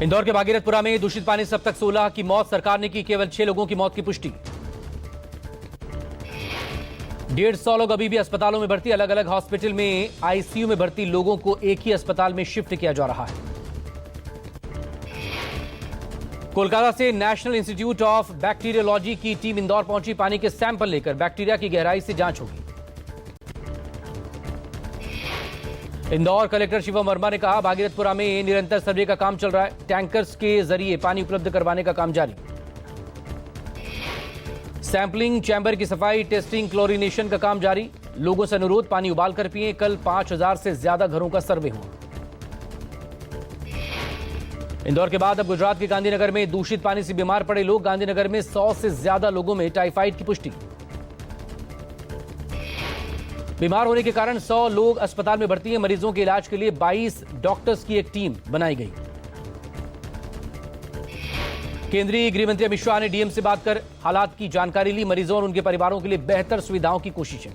इंदौर के भागीरथपुरा में दूषित पानी से अब तक 16 की मौत। सरकार ने की केवल 6 लोगों की मौत की पुष्टि। 150 लोग अभी भी अस्पतालों में भर्ती। अलग अलग हॉस्पिटल में आईसीयू में भर्ती लोगों को एक ही अस्पताल में शिफ्ट किया जा रहा है। कोलकाता से नेशनल इंस्टीट्यूट ऑफ बैक्टीरियोलॉजी की टीम इंदौर पहुंची। पानी के सैंपल लेकर बैक्टीरिया की गहराई से जांच होगी। इंदौर कलेक्टर शिवम वर्मा ने कहा, भागीरथपुरा में निरंतर सर्वे का काम चल रहा है। टैंकर्स के जरिए पानी उपलब्ध करवाने का काम जारी। सैंपलिंग, चैंबर की सफाई, टेस्टिंग, क्लोरीनेशन का काम जारी। लोगों से अनुरोध, पानी उबाल कर पिएं। कल 5000 से ज्यादा घरों का सर्वे हुआ। इंदौर के बाद अब गुजरात के गांधीनगर में दूषित पानी से बीमार पड़े लोग। गांधीनगर में 100 से ज्यादा लोगों में टाइफाइड की पुष्टि। बीमार होने के कारण 100 लोग अस्पताल में भर्ती हैं। मरीजों के इलाज के लिए 22 डॉक्टर्स की एक टीम बनाई गई। केंद्रीय गृह मंत्री अमित शाह ने डीएम से बात कर हालात की जानकारी ली। मरीजों और उनके परिवारों के लिए बेहतर सुविधाओं की कोशिशें।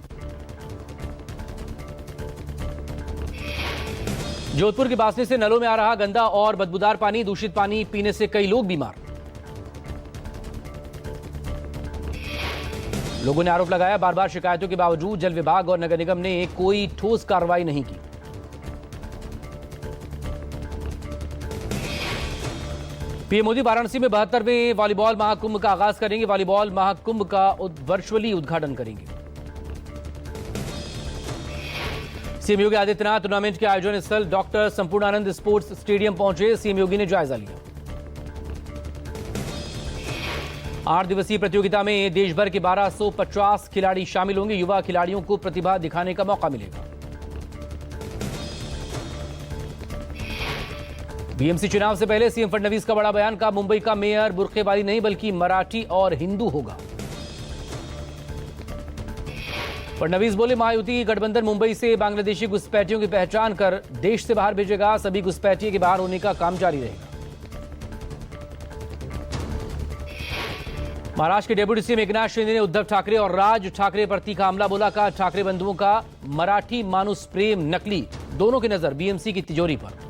जोधपुर के बासनी से नलों में आ रहा गंदा और बदबूदार पानी। दूषित पानी पीने से कई लोग बीमार। लोगों ने आरोप लगाया, बार बार शिकायतों के बावजूद जल विभाग और नगर निगम ने कोई ठोस कार्रवाई नहीं की। पीएम मोदी वाराणसी में 72वें वॉलीबॉल महाकुंभ का आगाज करेंगे। वॉलीबॉल महाकुंभ का वर्चुअली उद्घाटन करेंगे। सीएम योगी आदित्यनाथ टूर्नामेंट के आयोजन स्थल डॉक्टर संपूर्णानंद स्पोर्ट्स स्टेडियम पहुंचे। सीएम योगी ने जायजा लिया। 8 दिवसीय प्रतियोगिता में देश भर के 1250 खिलाड़ी शामिल होंगे। युवा खिलाड़ियों को प्रतिभा दिखाने का मौका मिलेगा। बीएमसी चुनाव से पहले सीएम फडणवीस का बड़ा बयान। का मुंबई का मेयर बुर्के वाली नहीं बल्कि मराठी और हिंदू होगा। फडणवीस बोले, महायुति गठबंधन मुंबई से बांग्लादेशी घुसपैठियों की पहचान कर देश से बाहर भेजेगा। सभी घुसपैठियों के बाहर होने का काम जारी रहेगा। महाराष्ट्र के डेप्यूटी सीएम एकनाथ शिंदे ने उद्धव ठाकरे और राज ठाकरे पर तीखा हमला बोला। का ठाकरे बंधुओं का मराठी मानुस प्रेम नकली। दोनों की नजर बीएमसी की तिजोरी पर।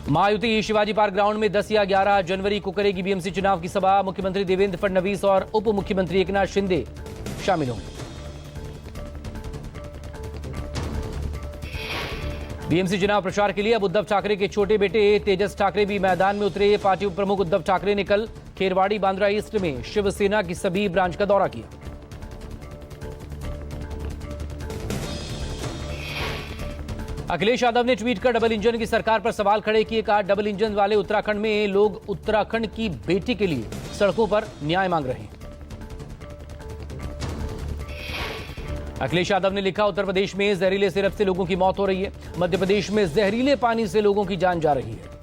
महायुति शिवाजी पार्क ग्राउंड में 10 या 11 जनवरी को करेगी बीएमसी चुनाव की सभा। मुख्यमंत्री देवेंद्र फडणवीस और उप मुख्यमंत्री एकनाथ शिंदे शामिल होंगे। बीएमसी चुनाव प्रचार के लिए अब उद्धव ठाकरे के छोटे बेटे तेजस ठाकरे भी मैदान में उतरे। पार्टी प्रमुख उद्धव ठाकरे ने कल खेरवाड़ी बांद्रा ईस्ट में शिवसेना की सभी ब्रांच का दौरा किया। अखिलेश यादव ने ट्वीट कर डबल इंजन की सरकार पर सवाल खड़े किए। कहा, डबल इंजन वाले उत्तराखंड में लोग उत्तराखंड की बेटी के लिए सड़कों पर न्याय मांग रहे हैं। अखिलेश यादव ने लिखा, उत्तर प्रदेश में जहरीले सिरप से लोगों की मौत हो रही है। मध्य प्रदेश में जहरीले पानी से लोगों की जान जा रही है।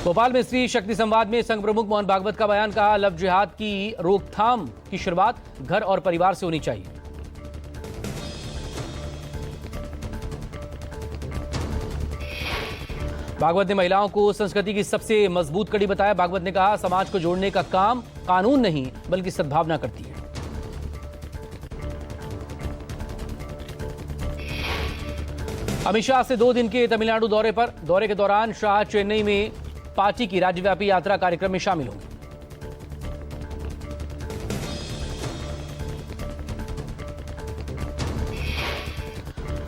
भोपाल में स्त्री शक्ति संवाद में संघ प्रमुख मोहन भागवत का बयान। कहा, लव जिहाद की रोकथाम की शुरुआत घर और परिवार से होनी चाहिए। भागवत ने महिलाओं को संस्कृति की सबसे मजबूत कड़ी बताया। भागवत ने कहा, समाज को जोड़ने का काम कानून नहीं बल्कि सद्भावना करती है। अमित शाह से 2 दिन के तमिलनाडु दौरे पर। दौरे के दौरान शाह चेन्नई में पार्टी की राज्यव्यापी यात्रा कार्यक्रम में शामिल होंगे।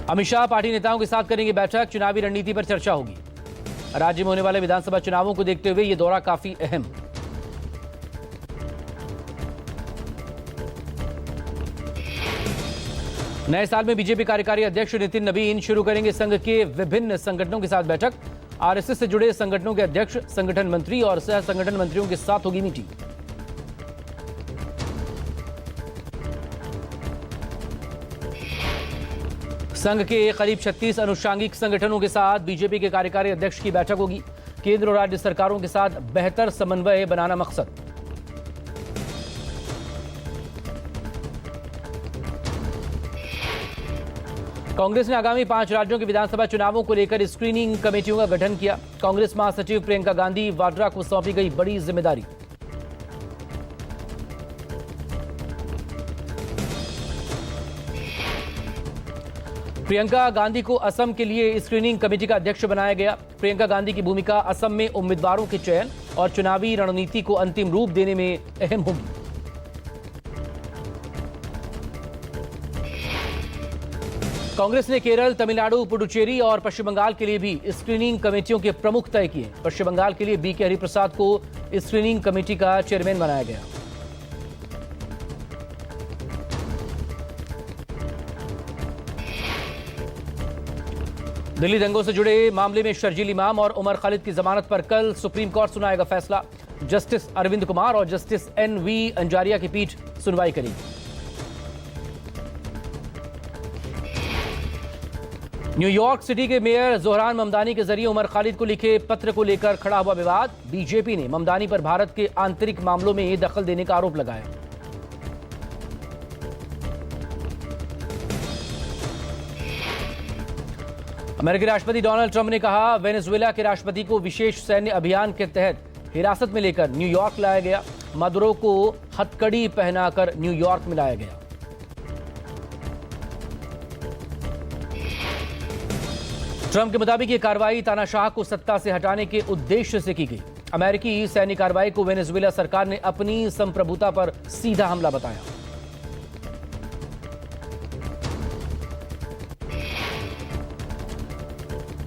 अमित शाह पार्टी नेताओं के साथ करेंगे बैठक। चुनावी रणनीति पर चर्चा होगी। राज्य में होने वाले विधानसभा चुनावों को देखते हुए यह दौरा काफी अहम। नए साल में बीजेपी कार्यकारी अध्यक्ष नितिन नवीन शुरू करेंगे संघ के विभिन्न संगठनों के साथ बैठक। आरएसएस से जुड़े संगठनों के अध्यक्ष, संगठन मंत्री और सह संगठन मंत्रियों के साथ होगी मीटिंग। संघ के करीब 36 अनुषांगिक संगठनों के साथ बीजेपी के कार्यकारी अध्यक्ष की बैठक होगी। केंद्र और राज्य सरकारों के साथ बेहतर समन्वय बनाना मकसद। कांग्रेस ने आगामी 5 राज्यों के विधानसभा चुनावों को लेकर स्क्रीनिंग कमेटियों का गठन किया। कांग्रेस महासचिव प्रियंका गांधी वाड्रा को सौंपी गई बड़ी जिम्मेदारी। प्रियंका गांधी को असम के लिए स्क्रीनिंग कमेटी का अध्यक्ष बनाया गया। प्रियंका गांधी की भूमिका असम में उम्मीदवारों के चयन और चुनावी रणनीति को अंतिम रूप देने में अहम होगी। कांग्रेस ने केरल, तमिलनाडु, पुडुचेरी और पश्चिम बंगाल के लिए भी स्क्रीनिंग कमेटियों के प्रमुख तय किए। पश्चिम बंगाल के लिए बीके हरिप्रसाद को स्क्रीनिंग कमेटी का चेयरमैन बनाया गया। दिल्ली दंगों से जुड़े मामले में शर्जील इमाम और उमर खालिद की जमानत पर कल सुप्रीम कोर्ट सुनाएगा फैसला। जस्टिस अरविंद कुमार और जस्टिस एनवी अंजारिया की पीठ सुनवाई करेगी। न्यूयॉर्क सिटी के मेयर जोहरान ममदानी के जरिए उमर खालिद को लिखे पत्र को लेकर खड़ा हुआ विवाद। बीजेपी ने ममदानी पर भारत के आंतरिक मामलों में दखल देने का आरोप लगाया। अमेरिकी राष्ट्रपति डोनाल्ड ट्रंप ने कहा, वेनेजुएला के राष्ट्रपति को विशेष सैन्य अभियान के तहत हिरासत में लेकर न्यूयॉर्क लाया गया। मादुरो को हथकड़ी पहनाकर न्यूयॉर्क में लाया गया। ट्रंप के मुताबिक ये कार्रवाई तानाशाह को सत्ता से हटाने के उद्देश्य से की गई। अमेरिकी सैन्य कार्रवाई को वेनेजुएला सरकार ने अपनी संप्रभुता पर सीधा हमला बताया।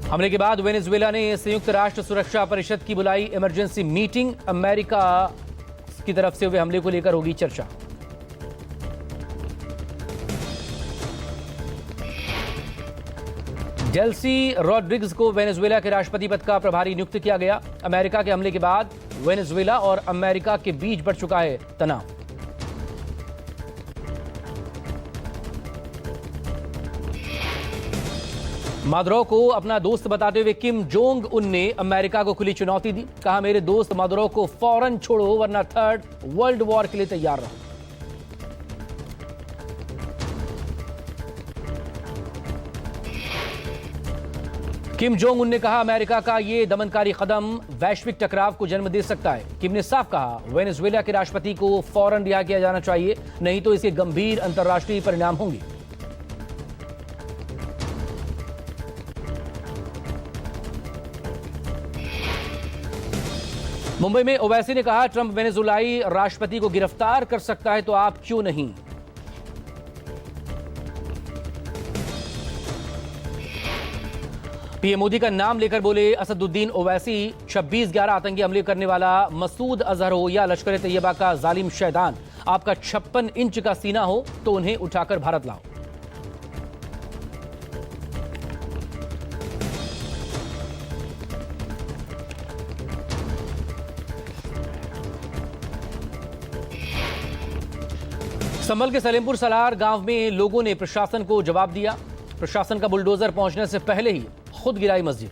हमले के बाद वेनेजुएला ने संयुक्त राष्ट्र सुरक्षा परिषद की बुलाई इमरजेंसी मीटिंग। अमेरिका की तरफ से हुए हमले को लेकर होगी चर्चा। डेल्सी रॉड्रिग्स को वेनेजुएला के राष्ट्रपति पद का प्रभारी नियुक्त किया गया। अमेरिका के हमले के बाद वेनेजुएला और अमेरिका के बीच बढ़ चुका है तनाव। मादुरो को अपना दोस्त बताते हुए किम जोंग उन ने अमेरिका को खुली चुनौती दी। कहा, मेरे दोस्त मादुरो को फौरन छोड़ो वरना थर्ड वर्ल्ड वॉर के लिए तैयार रहो। किम जोंग उन ने कहा, अमेरिका का यह दमनकारी कदम वैश्विक टकराव को जन्म दे सकता है। किम ने साफ कहा, वेनेजुएला के राष्ट्रपति को फौरन रिहा किया जाना चाहिए, नहीं तो इसके गंभीर अंतर्राष्ट्रीय परिणाम होंगे। मुंबई में ओवैसी ने कहा, ट्रंप वेनेजुएलाई राष्ट्रपति को गिरफ्तार कर सकता है तो आप क्यों नहीं। पीएम मोदी का नाम लेकर बोले असदुद्दीन ओवैसी, 26/11 आतंकी हमले करने वाला मसूद अजहर हो या लश्कर तैयबा का जालिम शैतान, आपका 56 इंच का सीना हो तो उन्हें उठाकर भारत लाओ। संभल के सलेमपुर सलार गांव में लोगों ने प्रशासन को जवाब दिया। प्रशासन का बुलडोजर पहुंचने से पहले ही खुद गिराई मस्जिद।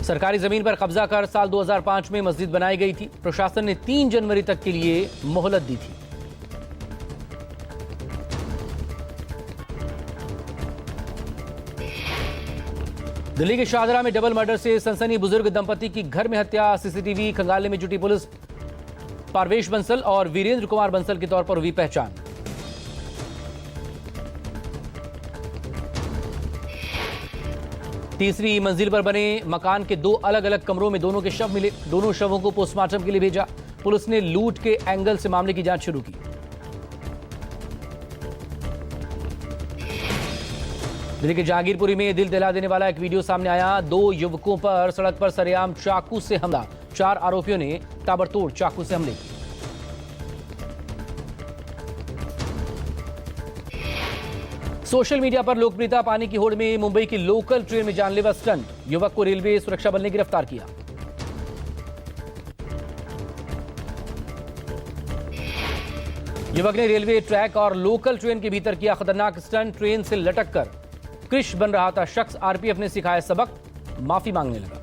सरकारी जमीन पर कब्जा कर साल 2005 में मस्जिद बनाई गई थी। प्रशासन ने 3 जनवरी तक के लिए मोहलत दी थी। दिल्ली के शाहदरा में डबल मर्डर से सनसनी बुजुर्ग दंपति की घर में हत्या। सीसीटीवी खंगालने में जुटी पुलिस। पारवेश बंसल और वीरेंद्र कुमार बंसल के तौर पर हुई पहचान। तीसरी मंजिल पर बने मकान के 2 अलग अलग कमरों में दोनों के शव मिले। दोनों शवों को पोस्टमार्टम के लिए भेजा। पुलिस ने लूट के एंगल से मामले की जांच शुरू की। दिल्ली के जहांगीरपुरी में दिल दिला देने वाला एक वीडियो सामने आया। 2 युवकों पर सड़क पर सरेआम चाकू से हमला। 4 आरोपियों ने ताबड़तोड़ चाकू से हमले किए। सोशल मीडिया पर लोकप्रियता पाने की होड़ में मुंबई की लोकल ट्रेन में जानलेवा स्टंट। युवक को रेलवे सुरक्षा बल ने गिरफ्तार किया। युवक ने रेलवे ट्रैक और लोकल ट्रेन के भीतर किया खतरनाक स्टंट। ट्रेन से लटक कर क्रिश बन रहा था शख्स। आरपीएफ ने सिखाया सबक, माफी मांगने लगा।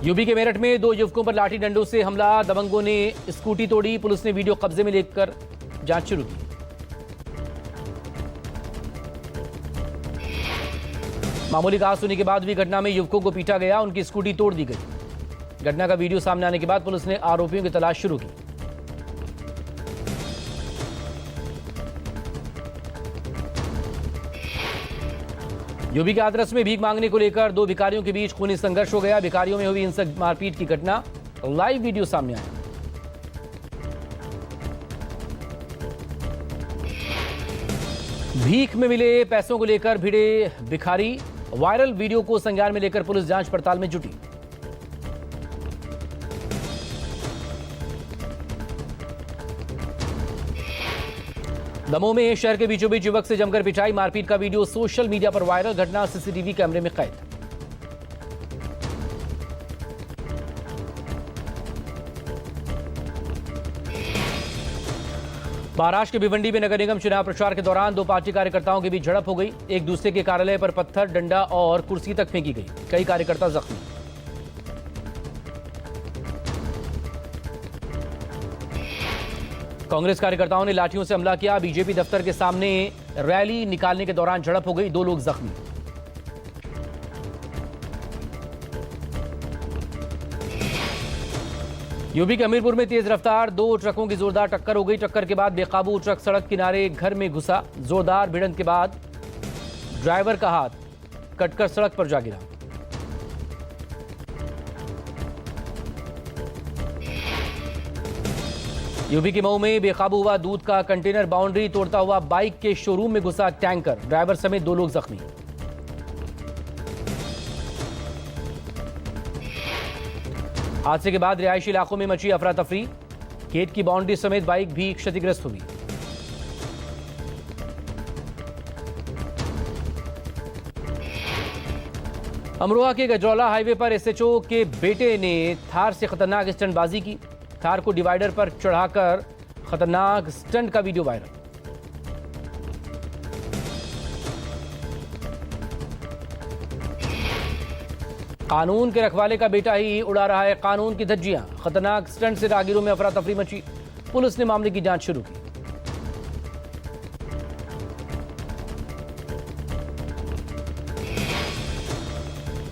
यूपी के मेरठ में 2 युवकों पर लाठी डंडों से हमला। दबंगों ने स्कूटी तोड़ी। पुलिस ने वीडियो कब्जे में लेकर जांच शुरू की। मामूली कहासुनी के बाद हुई घटना में युवकों को पीटा गया, उनकी स्कूटी तोड़ दी गई। घटना का वीडियो सामने आने के बाद पुलिस ने आरोपियों की तलाश शुरू की। यूपी के हाथरस में भीख मांगने को लेकर दो भिखारियों के बीच खूनी संघर्ष हो गया। भिखारियों में हुई हिंसक मारपीट की घटना, लाइव वीडियो सामने आया। भीख में मिले पैसों को लेकर भिड़े भिखारी, वायरल वीडियो को संज्ञान में लेकर पुलिस जांच पड़ताल में जुटी। दमोह में शहर के बीचों बीच युवक से जमकर पिटाई, मारपीट का वीडियो सोशल मीडिया पर वायरल। घटना सीसीटीवी कैमरे में कैद। महाराष्ट्र के भिवंडी में नगर निगम चुनाव प्रचार के दौरान दो पार्टी कार्यकर्ताओं के बीच झड़प हो गई। एक दूसरे के कार्यालय पर पत्थर, डंडा और कुर्सी तक फेंकी गई। कई कार्यकर्ता जख्मी। कांग्रेस कार्यकर्ताओं ने लाठियों से हमला किया। बीजेपी दफ्तर के सामने रैली निकालने के दौरान झड़प हो गई, दो लोग जख्मी। यूपी के हमीरपुर में तेज रफ्तार दो ट्रकों की जोरदार टक्कर हो गई। टक्कर के बाद बेकाबू ट्रक सड़क किनारे घर में घुसा। जोरदार भिड़ंत के बाद ड्राइवर का हाथ कटकर सड़क पर जा गिरा। यूपी के मऊ में बेकाबू हुआ दूध का कंटेनर, बाउंड्री तोड़ता हुआ बाइक के शोरूम में घुसा टैंकर। ड्राइवर समेत दो लोग जख्मी। हादसे के बाद रिहायशी इलाकों में मची अफरा तफरी। गेट की बाउंड्री समेत बाइक भी क्षतिग्रस्त हुई। अमरोहा के गजरौला हाईवे पर एसएचओ के बेटे ने थार से खतरनाक स्टंटबाजी की। थार को डिवाइडर पर चढ़ाकर खतरनाक स्टंट का वीडियो वायरल। कानून के रखवाले का बेटा ही उड़ा रहा है कानून की धज्जियां। खतरनाक स्टंट से राहगीरों में अफरा तफरी मची। पुलिस ने मामले की जांच शुरू की।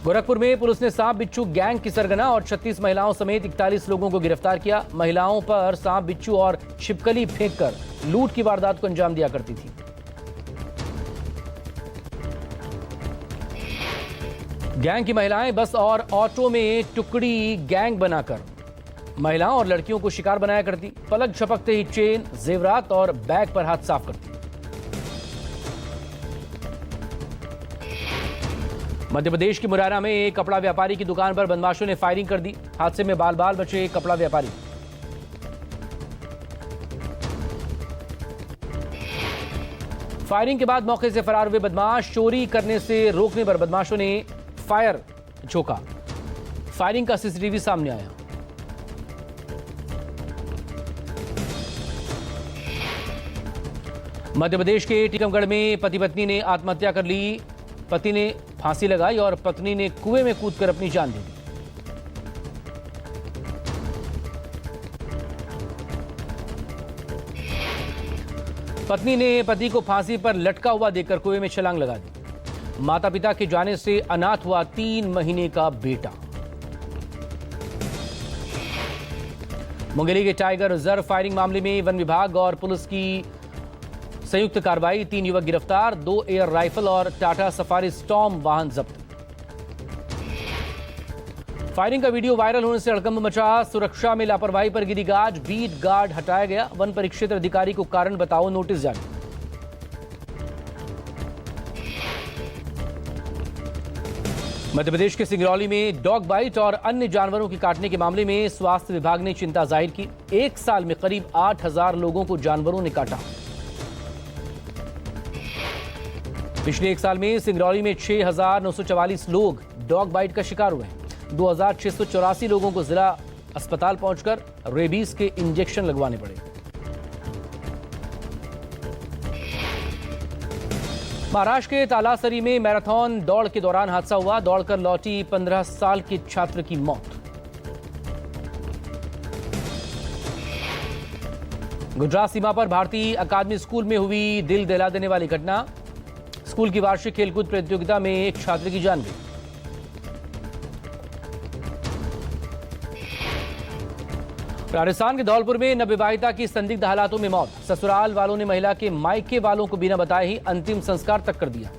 गोरखपुर में पुलिस ने सांप बिच्छू गैंग की सरगना और 36 महिलाओं समेत 41 लोगों को गिरफ्तार किया। महिलाओं पर सांप बिच्छू और छिपकली फेंककर लूट की वारदात को अंजाम दिया करती थी। गैंग की महिलाएं बस और ऑटो में टुकड़ी गैंग बनाकर महिलाओं और लड़कियों को शिकार बनाया करती। पलक झपकते ही चेन, जेवरात और बैग पर हाथ साफ करती। मध्य प्रदेश के मुरैना में एक कपड़ा व्यापारी की दुकान पर बदमाशों ने फायरिंग कर दी। हादसे में बाल बाल बचे कपड़ा व्यापारी। फायरिंग के बाद मौके से फरार हुए बदमाश। चोरी करने से रोकने पर बदमाशों ने फायर झोंका। फायरिंग का सीसीटीवी सामने आया। मध्य प्रदेश के टीकमगढ़ में पति पत्नी ने आत्महत्या कर ली। पति ने फांसी लगाई और पत्नी ने कुएं में कूदकर अपनी जान दे दी। पत्नी ने पति को फांसी पर लटका हुआ देखकर कुएं में छलांग लगा दी। माता पिता के जाने से अनाथ हुआ 3 महीने का बेटा। मुंगेली के टाइगर रिजर्व फायरिंग मामले में वन विभाग और पुलिस की संयुक्त कार्रवाई। 3 युवक गिरफ्तार, 2 एयर राइफल और टाटा सफारी स्टॉर्म वाहन जब्त। फायरिंग का वीडियो वायरल होने से हड़कंप मचा। सुरक्षा में लापरवाही पर गिरी गाज, बीट गार्ड हटाया गया। वन परिक्षेत्र अधिकारी को कारण बताओ नोटिस जारी। मध्य प्रदेश के सिंगरौली में डॉग बाइट और अन्य जानवरों के काटने के मामले में स्वास्थ्य विभाग ने चिंता जाहिर की। 1 साल में करीब 8000 लोगों को जानवरों ने काटा। पिछले 1 साल में सिंगरौली में 6944 लोग डॉग बाइट का शिकार हुए हैं। 2684 लोगों को जिला अस्पताल पहुंचकर रेबीज के इंजेक्शन लगवाने पड़े। महाराष्ट्र के तालासरी में मैराथन दौड़ के दौरान हादसा हुआ। दौड़कर लौटी 15 साल के छात्र की मौत। गुजरात सीमा पर भारतीय अकादमी स्कूल में हुई दिल दहला देने वाली घटना। स्कूल की वार्षिक खेलकूद प्रतियोगिता में एक छात्र की जान गई। राजस्थान के धौलपुर में नवविवाहिता की संदिग्ध हालातों में मौत। ससुराल वालों ने महिला के मायके वालों को बिना बताए ही अंतिम संस्कार तक कर दिया।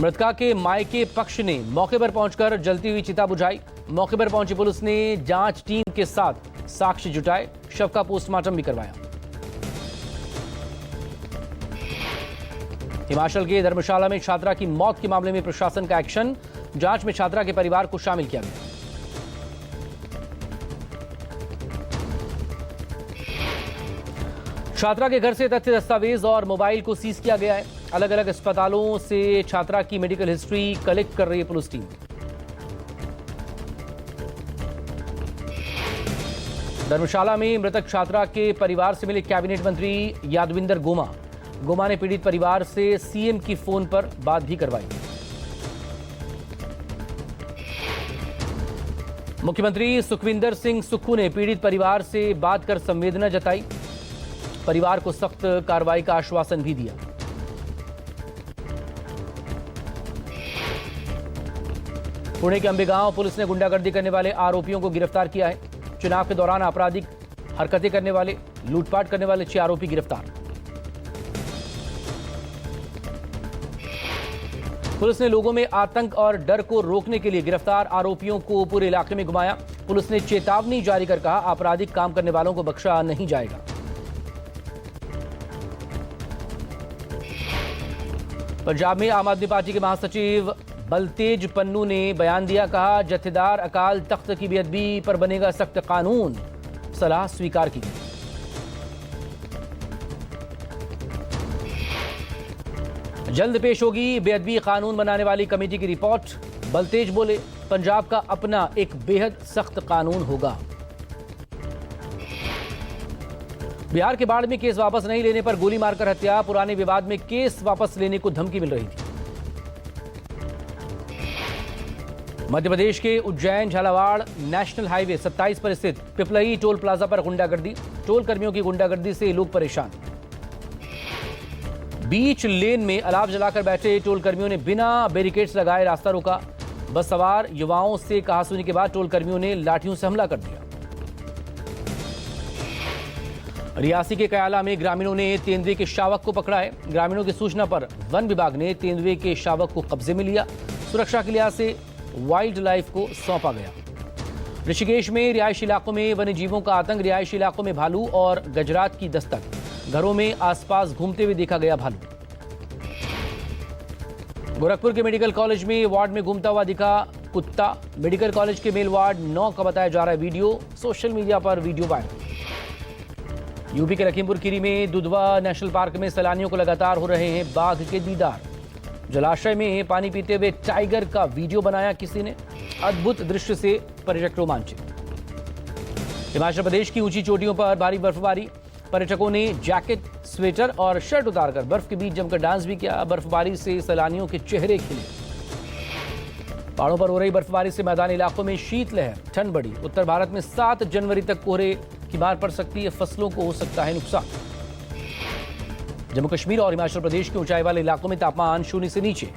मृतका के मायके पक्ष ने मौके पर पहुंचकर जलती हुई चिता बुझाई। मौके पर पहुंची पुलिस ने जांच टीम के साथ साक्ष्य जुटाए, शव का पोस्टमार्टम भी करवाया। हिमाचल के धर्मशाला में छात्रा की मौत के मामले में प्रशासन का एक्शन। जांच में छात्रा के परिवार को शामिल किया गया। छात्रा के घर से तथ्य दस्तावेज और मोबाइल को सीज किया गया है। अलग अलग अस्पतालों से छात्रा की मेडिकल हिस्ट्री कलेक्ट कर रही है पुलिस टीम। धर्मशाला में मृतक छात्रा के परिवार से मिले कैबिनेट मंत्री यादविंदर गोमा ने पीड़ित परिवार से सीएम की फोन पर बात भी करवाई। मुख्यमंत्री सुखविंदर सिंह सुक्खू ने पीड़ित परिवार से बात कर संवेदना जताई, परिवार को सख्त कार्रवाई का आश्वासन भी दिया। पुणे के अंबेगांव पुलिस ने गुंडागर्दी करने वाले आरोपियों को गिरफ्तार किया है। चुनाव के दौरान आपराधिक हरकतें करने वाले, लूटपाट करने वाले 6 आरोपी गिरफ्तार। पुलिस ने लोगों में आतंक और डर को रोकने के लिए गिरफ्तार आरोपियों को पूरे इलाके में घुमाया। पुलिस ने चेतावनी जारी कर कहा, आपराधिक काम करने वालों को बख्शा नहीं जाएगा। पंजाब में आम आदमी पार्टी के महासचिव बलतेज पन्नू ने बयान दिया, कहा जत्थेदार अकाल तख्त की बेअदबी पर बनेगा सख्त कानून, सलाह स्वीकार की। जल्द पेश होगी बेअदबी कानून बनाने वाली कमेटी की रिपोर्ट। बलतेज बोले, पंजाब का अपना एक बेहद सख्त कानून होगा। बिहार के बाढ़ में केस वापस नहीं लेने पर गोली मारकर हत्या। पुराने विवाद में केस वापस लेने को धमकी मिल रही थी। मध्य प्रदेश के उज्जैन झालावाड़ नेशनल हाईवे 27 पर स्थित पिपलई टोल प्लाजा पर गुंडागर्दी। टोल कर्मियों की गुंडागर्दी से लोग परेशान। बीच लेन में अलाव जलाकर बैठे टोल कर्मियों ने बिना बैरिकेड्स लगाए रास्ता रोका। बस सवार युवाओं से कहासुनी के बाद टोल कर्मियों ने लाठियों से हमला कर दिया। रियासी के कयाला में ग्रामीणों ने तेंदुए के शावक को पकड़ा है। ग्रामीणों की सूचना पर वन विभाग ने तेंदुए के शावक को कब्जे में लिया। सुरक्षा के लिहाज से वाइल्ड लाइफ को सौंपा गया। ऋषिकेश में रिहायशी इलाकों में वन्य जीवों का आतंक। रिहायशी इलाकों में भालू और गजरात की दस्तक। घरों में आसपास घूमते हुए देखा गया भालू। गोरखपुर के मेडिकल कॉलेज में वार्ड में घूमता हुआ दिखा कुत्ता। मेडिकल कॉलेज के मेल वार्ड 9 का बताया जा रहा है वीडियो। सोशल मीडिया पर वीडियो वायरल। यूपी के लखीमपुर खीरी में दुधवा नेशनल पार्क में सैलानियों को लगातार हो रहे हैं बाघ के दीदार। जलाशय में पानी पीते हुए टाइगर का वीडियो बनाया किसी ने। अद्भुत दृश्य से पर्यटक रोमांचित। हिमाचल प्रदेश की ऊंची चोटियों पर भारी बर्फबारी। पर्यटकों ने जैकेट, स्वेटर और शर्ट उतारकर बर्फ के बीच जमकर डांस भी किया। बर्फबारी से सैलानियों के चेहरे खिले। पहाड़ों पर हो रही बर्फबारी से मैदानी इलाकों में शीतलहर, ठंड बढ़ी। उत्तर भारत में 7 जनवरी तक कोहरे की मार पड़ सकती है। फसलों को हो सकता है नुकसान। जम्मू कश्मीर और हिमाचल प्रदेश के ऊंचाई वाले इलाकों में तापमान 0 से नीचे।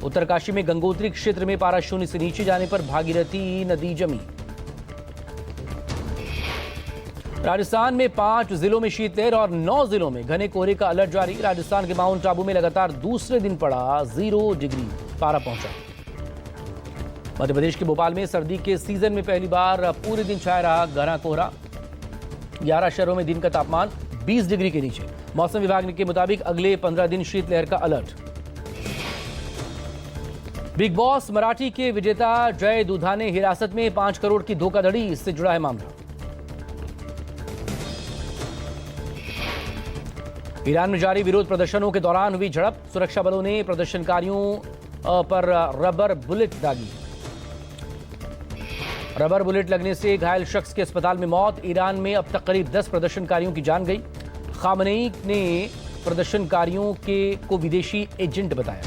उत्तरकाशी में गंगोत्री क्षेत्र में पारा 0 से नीचे जाने पर भागीरथी नदी जमी। राजस्थान में 5 जिलों में शीतलहर और 9 जिलों में घने कोहरे का अलर्ट जारी। राजस्थान के माउंट आबू में लगातार दूसरे दिन पड़ा 0 डिग्री पारा पहुंचा। मध्य प्रदेश के भोपाल में सर्दी के सीजन में पहली बार पूरे दिन छाया रहा घना कोहरा। 11 शहरों में दिन का तापमान 20 डिग्री के नीचे। मौसम विभाग के मुताबिक अगले 15 दिन शीतलहर का अलर्ट। बिग बॉस मराठी के विजेता जय दुधाने हिरासत में 5 करोड़ की धोखाधड़ी, इससे जुड़ा है मामला। ईरान में जारी विरोध प्रदर्शनों के दौरान हुई झड़प। सुरक्षा बलों ने प्रदर्शनकारियों पर रबर बुलेट दागी। रबर बुलेट लगने से घायल शख्स की अस्पताल में मौत। ईरान में अब तक करीब 10 प्रदर्शनकारियों की जान गई। खामनेई ने प्रदर्शनकारियों को विदेशी एजेंट बताया।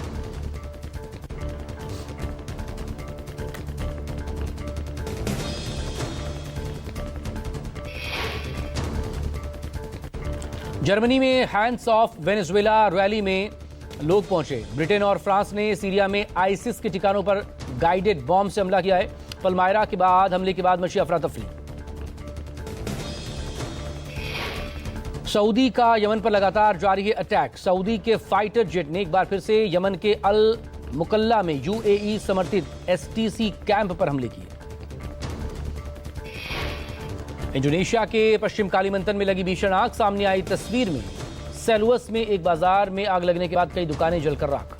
जर्मनी में हैंड्स ऑफ वेनेजुएला रैली में लोग पहुंचे। ब्रिटेन और फ्रांस ने सीरिया में आईसिस के ठिकानों पर गाइडेड बॉम्ब से हमला किया है। पलमायरा के बाद हमले के बाद मची अफरा तफरी। सऊदी का यमन पर लगातार जारी है अटैक। सऊदी के फाइटर जेट ने एक बार फिर से यमन के अल मुकल्ला में यूएई समर्थित एसटीसी कैंप पर हमले किए। इंडोनेशिया के पश्चिम कालीमंतन में लगी भीषण आग। सामने आई तस्वीर में सेलुअस में एक बाजार में आग लगने के बाद कई दुकानें जलकर राख।